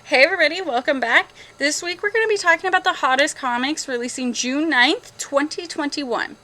Hey everybody, welcome back. This week we're going to be talking about the hottest comics releasing June 9th, 2021.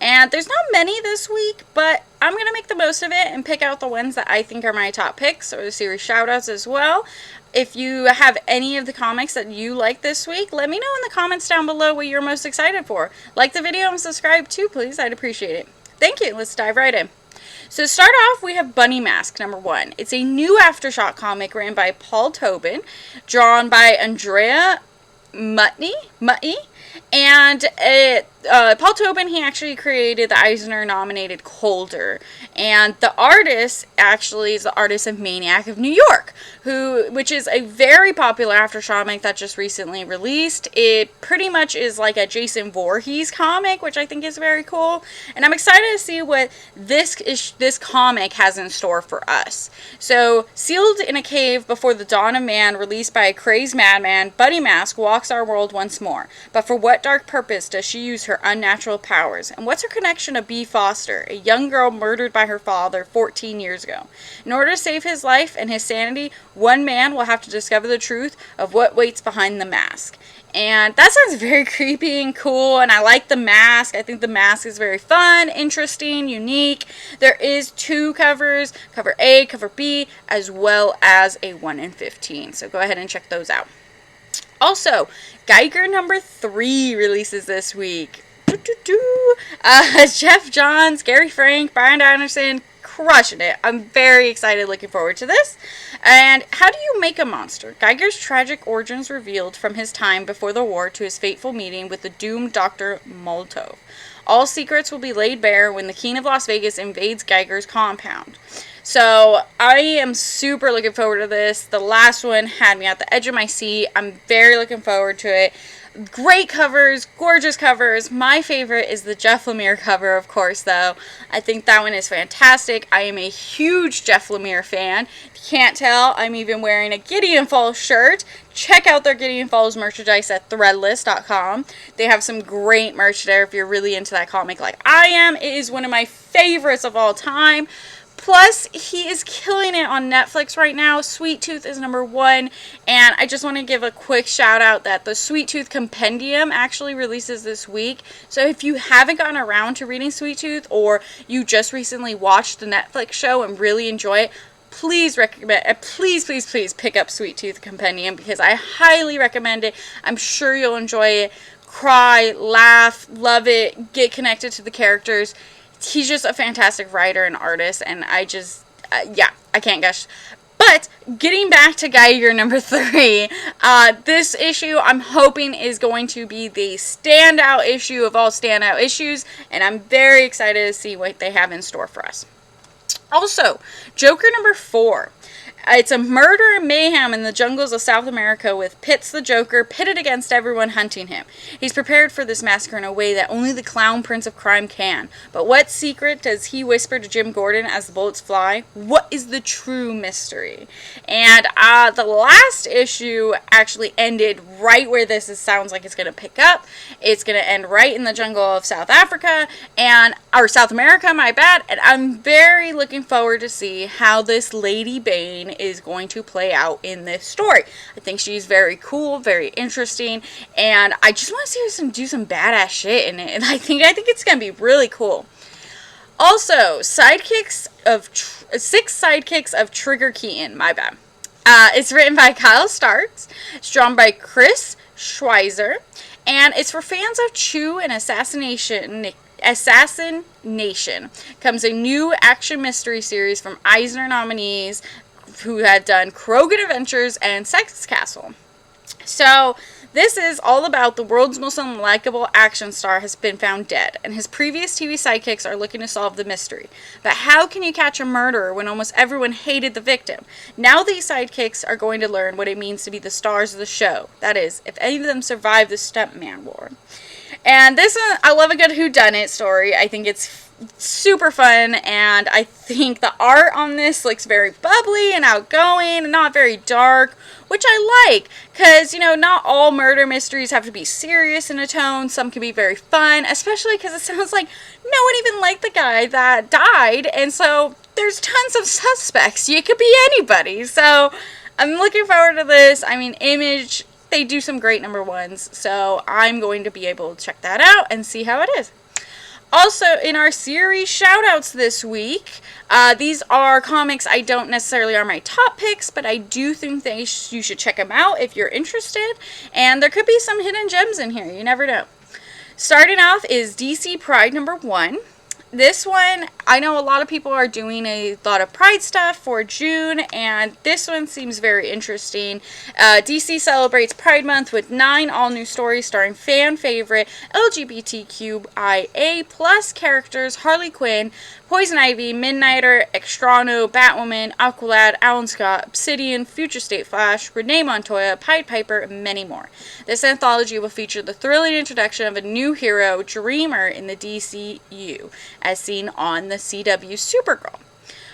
And there's not many this week, but I'm going to make the most of it and pick out the ones that I think are my top picks, or the series shoutouts as well. If you have any of the comics that you like this week, let me know in the comments down below what you're most excited for. Like the video and subscribe too, please. I'd appreciate it. Thank you. Let's dive right in. So to start off, we have Bunny Mask #1. It's a new Aftershock comic written by Paul Tobin, drawn by Andrea Mutti, and Paul Tobin, he actually created the Eisner-nominated Colder, and the artist actually is the artist of Maniac of New York, which is a very popular Aftershock comic that just recently released. It pretty much is like a Jason Voorhees comic, which I think is very cool, and I'm excited to see what this comic has in store for us. So, sealed in a cave before the dawn of man, released by a crazed madman, Bunny Mask walks our world once more. But for what dark purpose does she use her unnatural powers? And what's her connection to Bea Foster, a young girl murdered by her father 14 years ago? In order to save his life and his sanity, one man will have to discover the truth of what waits behind the mask. And that sounds very creepy and cool, and I like the mask. I think the mask is very fun, interesting, unique. There is 2 covers, cover A, cover B, as well as a 1 in 15. So go ahead and check those out. Also, Geiger #3 releases this week. Jeff Johns, Gary Frank, Brian Anderson, crushing it. I'm very excited, looking forward to this. And how do you make a monster? Geiger's tragic origins revealed from his time before the war to his fateful meeting with the doomed Dr. Molotov. All secrets will be laid bare when the King of Las Vegas invades Geiger's compound. So, I am super looking forward to this. The last one had me at the edge of my seat. I'm very looking forward to it. Great covers, gorgeous covers. My favorite is the Jeff Lemire cover, of course, though. I think that one is fantastic. I am a huge Jeff Lemire fan. If you can't tell, I'm even wearing a Gideon Falls shirt. Check out their Gideon Falls merchandise at threadless.com. They have some great merch there if you're really into that comic like I am. It is one of my favorites of all time. Plus, he is killing it on Netflix right now. Sweet Tooth is #1, and I just want to give a quick shout out that the Sweet Tooth Compendium actually releases this week. So if you haven't gotten around to reading Sweet Tooth, or you just recently watched the Netflix show and really enjoy it, please pick up Sweet Tooth Compendium, because I highly recommend it. I'm sure you'll enjoy it. Cry, laugh, love it, get connected to the characters. He's just a fantastic writer and artist, and I just, I can't gush. But, getting back to Geiger #3, this issue I'm hoping is going to be the standout issue of all standout issues, and I'm very excited to see what they have in store for us. Also, Joker #4. It's a murder and mayhem in the jungles of South America, with Pitts the Joker pitted against everyone hunting him. He's prepared for this massacre in a way that only the Clown Prince of Crime can. But what secret does he whisper to Jim Gordon as the bullets fly? What is the true mystery? And the last issue actually ended right where sounds like it's going to pick up. It's going to end right in the jungle of South Africa, or South America, my bad. And I'm very looking forward to see how this Lady Bane is going to play out in this story. I think she's very cool, very interesting, and I just want to see her do some badass shit in it, and I think it's going to be really cool. Also, Six Sidekicks of Trigger Keaton, my bad. It's written by Kyle Starks, it's drawn by Chris Schweizer, and it's for fans of Chew and Assassination comes a new action mystery series from Eisner nominees who had done Krogan Adventures and Sex Castle. So, this is all about the world's most unlikable action star has been found dead, and his previous TV sidekicks are looking to solve the mystery. But how can you catch a murderer when almost everyone hated the victim? Now these sidekicks are going to learn what it means to be the stars of the show. That is, if any of them survive the Stuntman War. And this one, I love a good whodunit story. I think it's super fun, and I think the art on this looks very bubbly and outgoing and not very dark, which I like, because, not all murder mysteries have to be serious in a tone. Some can be very fun, especially because it sounds like no one even liked the guy that died, and so there's tons of suspects. You could be anybody, so I'm looking forward to this. I mean, Image, they do some great number ones, so I'm going to be able to check that out and see how it is. Also, in our series shoutouts this week, these are comics I don't necessarily are my top picks, but I do think you should check them out if you're interested. And there could be some hidden gems in here. You never know. Starting off is DC Pride number 1. This one, I know a lot of people are doing a lot of Pride stuff for June, and this one seems very interesting. DC celebrates Pride Month with 9 all-new stories starring fan-favorite LGBTQIA plus characters Harley Quinn, Poison Ivy, Midnighter, Extrano, Batwoman, Aqualad, Alan Scott, Obsidian, Future State Flash, Renee Montoya, Pied Piper, and many more. This anthology will feature the thrilling introduction of a new hero, Dreamer, in the DCU, as seen on the CW Supergirl.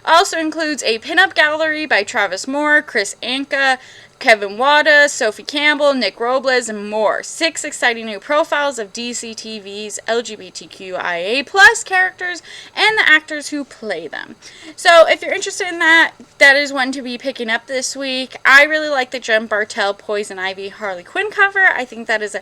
Also includes a pinup gallery by Travis Moore, Chris Anka, Kevin Wada, Sophie Campbell, Nick Robles, and more. 6 exciting new profiles of DC TV's LGBTQIA plus characters and the actors who play them. So if you're interested in that, that is one to be picking up this week. I really like the Jem Bartel Poison Ivy Harley Quinn cover. I think that is a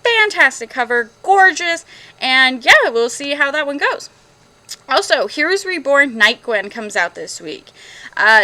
fantastic cover, gorgeous, and yeah, we'll see how that one goes. Also, Heroes Reborn Night Gwen comes out this week.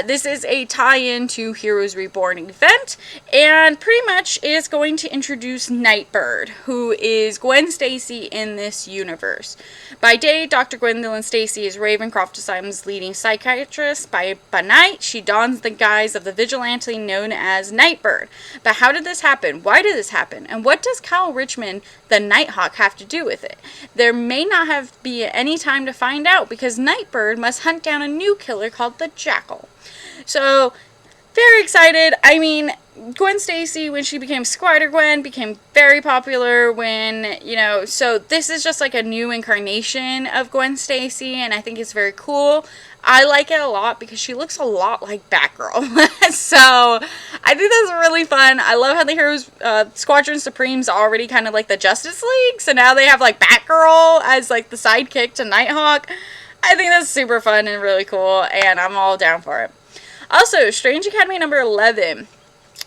This is a tie-in to Heroes Reborn event, and pretty much is going to introduce Nightbird, who is Gwen Stacy in this universe. By day, Dr. Gwendolyn Stacy is Ravencroft Asylum's leading psychiatrist. By night, she dons the guise of the vigilante known as Nightbird. But how did this happen? Why did this happen? And what does Kyle Richmond, the Nighthawk, have to do with it? There may not be any time to find out, because Nightbird must hunt down a new killer called the Jackal. So, very excited. I mean, Gwen Stacy, when she became Spider-Gwen, became very popular when, so this is just like a new incarnation of Gwen Stacy, and I think it's very cool. I like it a lot because she looks a lot like Batgirl. So, I think that's really fun. I love how the Heroes, Squadron Supreme's already kind of like the Justice League, so now they have like Batgirl as like the sidekick to Nighthawk. I think that's super fun and really cool, and I'm all down for it. Also, Strange Academy number 11.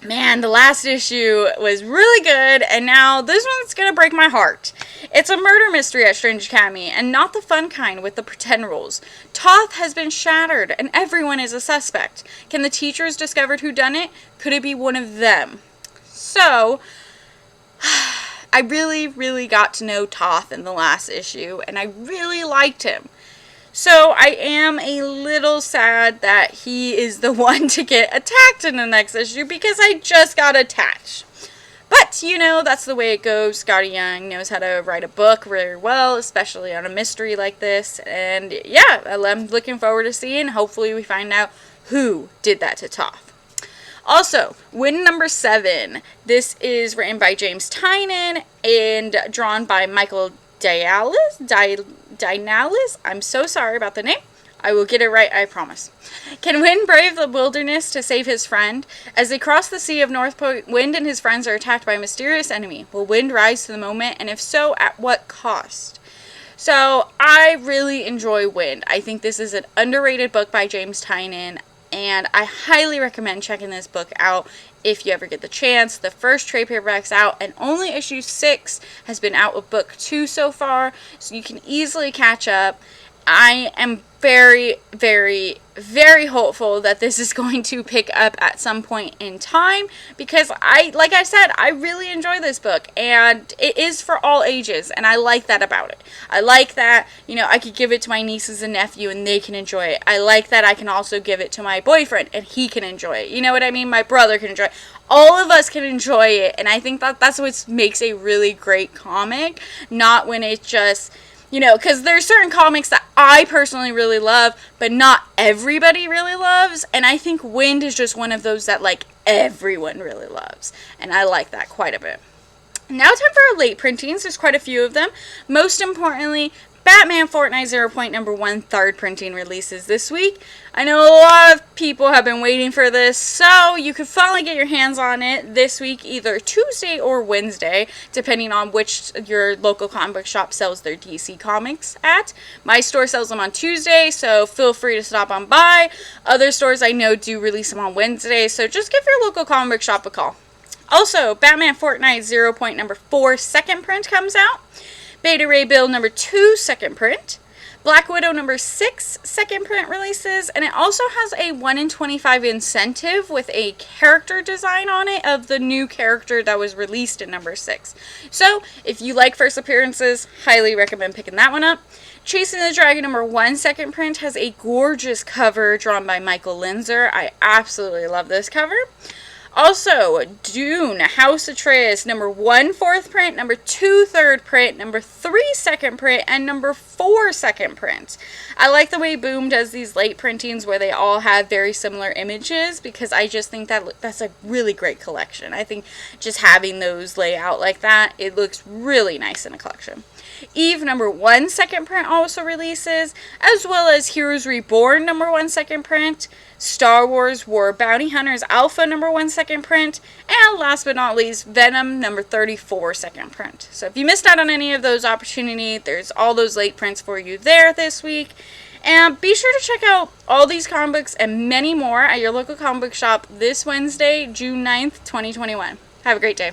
Man, the last issue was really good, and now this one's gonna break my heart. It's a murder mystery at Strange Academy, and not the fun kind with the pretend rules. Toth has been shattered, and everyone is a suspect. Can the teachers discover who done it? Could it be one of them? So, I really, really got to know Toth in the last issue, and I really liked him. So I am a little sad that he is the one to get attacked in the next issue because I just got attached. But, that's the way it goes. Scotty Young knows how to write a book very well, especially on a mystery like this. And yeah, I'm looking forward to seeing. Hopefully we find out who did that to Toth. Also, Wynd number 7. This is written by James Tynion and drawn by Michael Dynalis. I'm so sorry about the name. I will get it right, I promise. Can Wynd brave the wilderness to save his friend? As they cross the Sea of North Point, Wynd and his friends are attacked by a mysterious enemy. Will Wynd rise to the moment, and if so, at what cost? So, I really enjoy Wynd. I think this is an underrated book by James Tynion, and I highly recommend checking this book out if you ever get the chance. The first trade paperback's out, and only issue 6 has been out with book 2 so far, so you can easily catch up. I am very, very, very hopeful that this is going to pick up at some point in time, because like I said, I really enjoy this book, and it is for all ages, and I like that about it. I like that, I could give it to my nieces and nephew and they can enjoy it. I like that I can also give it to my boyfriend and he can enjoy it. You know what I mean? My brother can enjoy it. All of us can enjoy it, and I think that's what makes a really great comic, not when it just... because there's certain comics that I personally really love, but not everybody really loves. And I think Wynd is just one of those that, everyone really loves. And I like that quite a bit. Now time for our late printings. There's quite a few of them. Most importantly, Batman Fortnite Zero Point #1 third printing releases this week. I know a lot of people have been waiting for this, so you can finally get your hands on it this week, either Tuesday or Wednesday, depending on which your local comic book shop sells their DC comics at. My store sells them on Tuesday, so feel free to stop on by. Other stores I know do release them on Wednesday, so just give your local comic book shop a call. Also, Batman Fortnite Zero Point #4 second print comes out. Beta Ray Bill #2 second print. Black Widow #6 second print releases, and it also has a 1 in 25 incentive with a character design on it of the new character that was released in #6. So, if you like first appearances, highly recommend picking that one up. Chasing the Dragon #1 second print has a gorgeous cover drawn by Michael Linzer. I absolutely love this cover. Also, Dune, House Atreus, #1 fourth print, #2 third print, #3 second print, and #4 second print. I like the way Boom does these late printings where they all have very similar images, because I just think that that's a really great collection. I think just having those lay out like that, it looks really nice in a collection. Eve #1 second print also releases, as well as Heroes Reborn #1 second print, Star Wars War Bounty Hunters Alpha #1 second print, and last but not least, Venom #34 second print. So if you missed out on any of those opportunities, there's all those late prints for you there this week. And be sure to check out all these comic books and many more at your local comic book shop this Wednesday, June 9th, 2021. Have a great day.